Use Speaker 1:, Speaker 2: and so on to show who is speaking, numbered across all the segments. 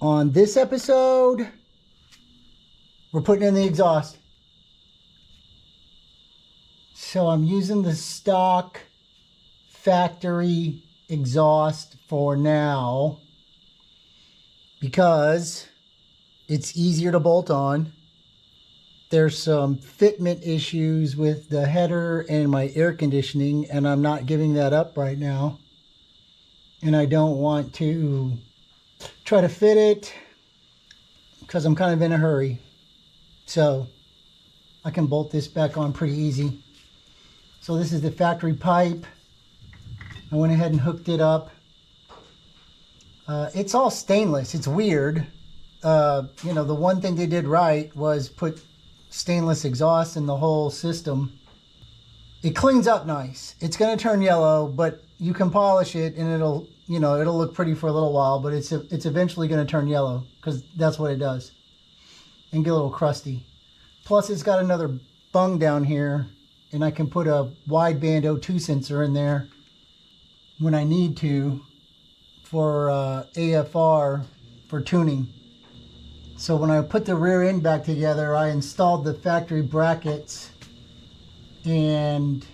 Speaker 1: On this episode, we're putting in the exhaust. So I'm using the stock factory exhaust for now because it's easier to bolt on. There's some fitment issues with the header and my air conditioning, and I'm not giving that up right now. And I don't want to try to fit it because I'm kind of in a hurry. So I can bolt this back on pretty easy. So this is the factory pipe. I went ahead and hooked it up. It's all stainless. It's weird. The one thing they did right was put stainless exhaust in the whole system. It cleans up nice. It's going to turn yellow, but you can polish it and it'll look pretty for a little while, but it's eventually going to turn yellow because that's what it does and get a little crusty. Plus it's got another bung down here, and I can put a wideband O2 sensor in there when I need to for AFR for tuning. So when I put the rear end back together, I installed the factory brackets, and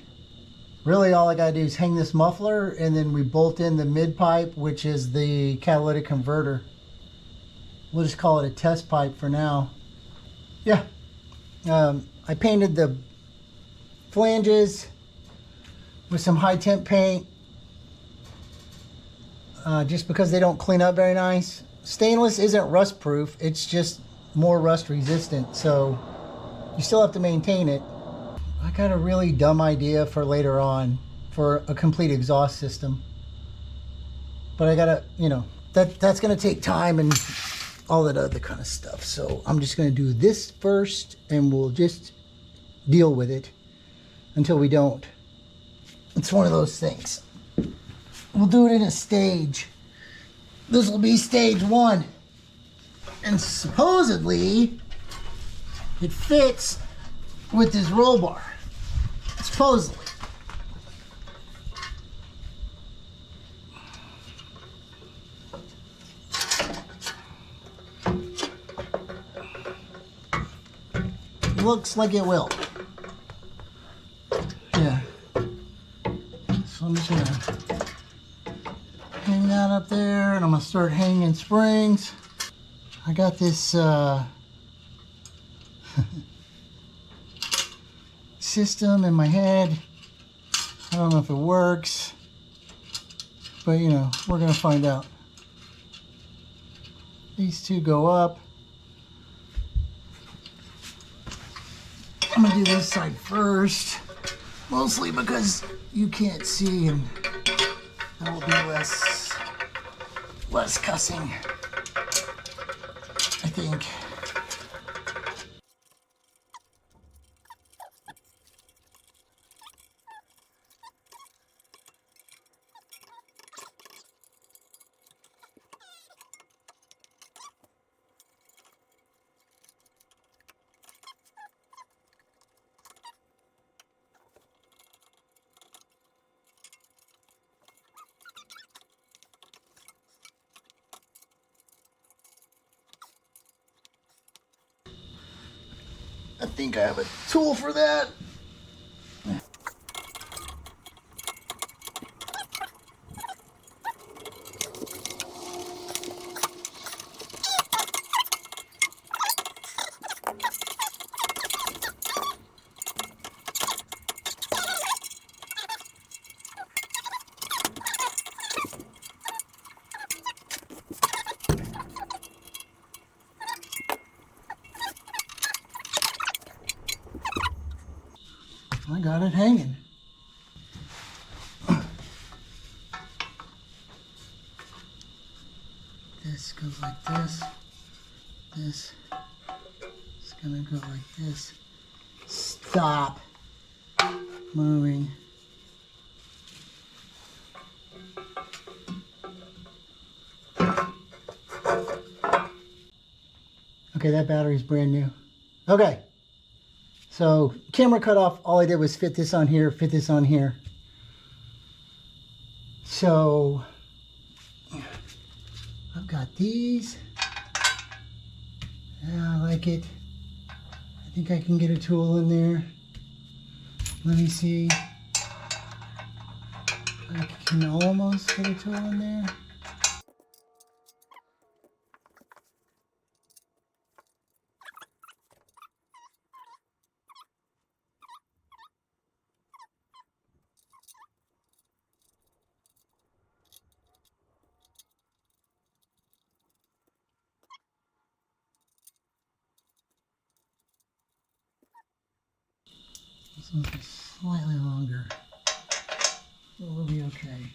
Speaker 1: really all I gotta do is hang this muffler, and then we bolt in the mid pipe, which is the catalytic converter. We'll just call it a test pipe for now. Yeah, I painted the flanges with some high temp paint just because they don't clean up very nice. Stainless isn't rust proof, it's just more rust resistant, so you still have to maintain it. I got a really dumb idea for later on for a complete exhaust system, but I gotta, that's gonna take time and all that other kind of stuff. So I'm just gonna do this first, and we'll just deal with it until we don't. It's one of those things. We'll do it in a stage. This will be stage 1. And supposedly, it fits with this roll bar. Supposedly. Looks like it will. Yeah. So I'm just gonna hang that up there, and I'm gonna start hanging springs. I got this system in my head. I don't know if it works, but we're gonna find out. These two go up. I'm gonna do this side first, mostly because you can't see, and there will be less cussing, I think. I think I have a tool for that. I got it hanging. This goes like this. This is gonna go like this. Stop moving. Okay, that battery's brand new. Okay. So camera cut off, all I did was fit this on here, fit this on here. So I've got these Yeah, I like it. I think I can get a tool in there. Let me see. I can almost get a tool in there. This one's slightly longer. We'll be okay.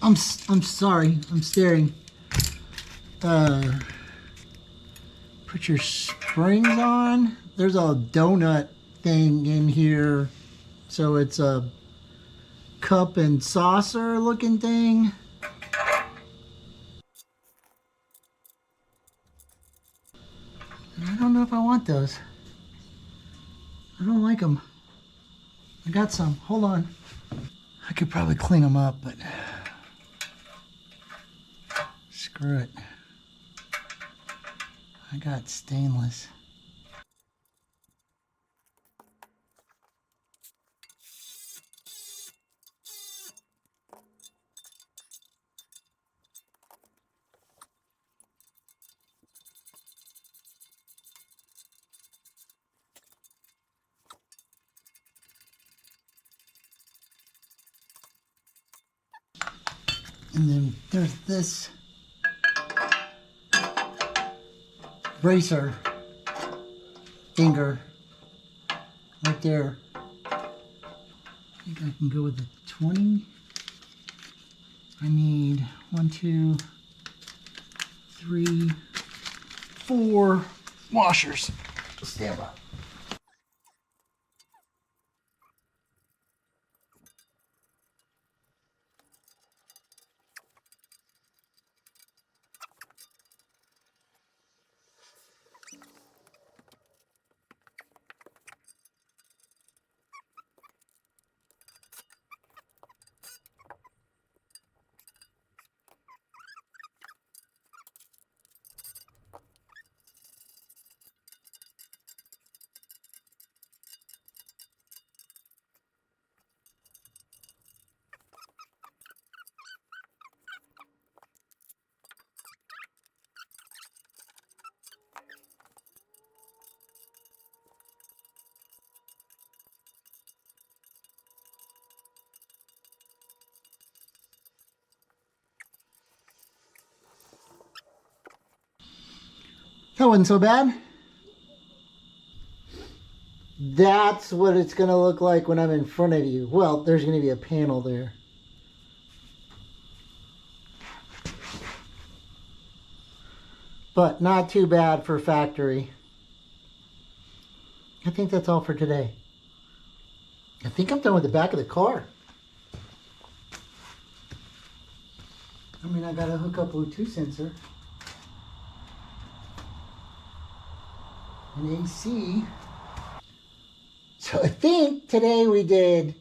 Speaker 1: I'm sorry. I'm staring. Put your springs on. There's a donut thing in here, so it's a cup and saucer looking thing. I don't know if I want those. I don't like them. I got some. Hold on. I could probably clean them up, but screw it. I got stainless. And then there's this bracer finger right there. I think I can go with the 20. I need 1, 2, 3, 4 washers. Stand by. That wasn't so bad. That's what it's going to look like when I'm in front of you. Well, there's going to be a panel there. But not too bad for factory. I think that's all for today. I think I'm done with the back of the car. I mean, I got to hook up Bluetooth sensor. An AC. So I think today we did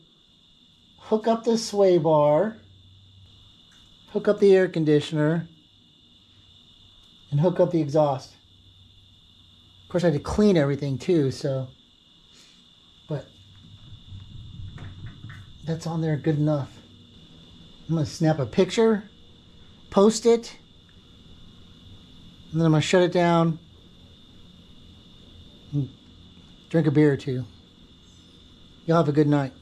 Speaker 1: hook up the sway bar, hook up the air conditioner, and hook up the exhaust. Of course I had to clean everything too, so, but that's on there good enough. I'm gonna snap a picture, post it, and then I'm gonna shut it down Drink a beer or two. You'll have a good night.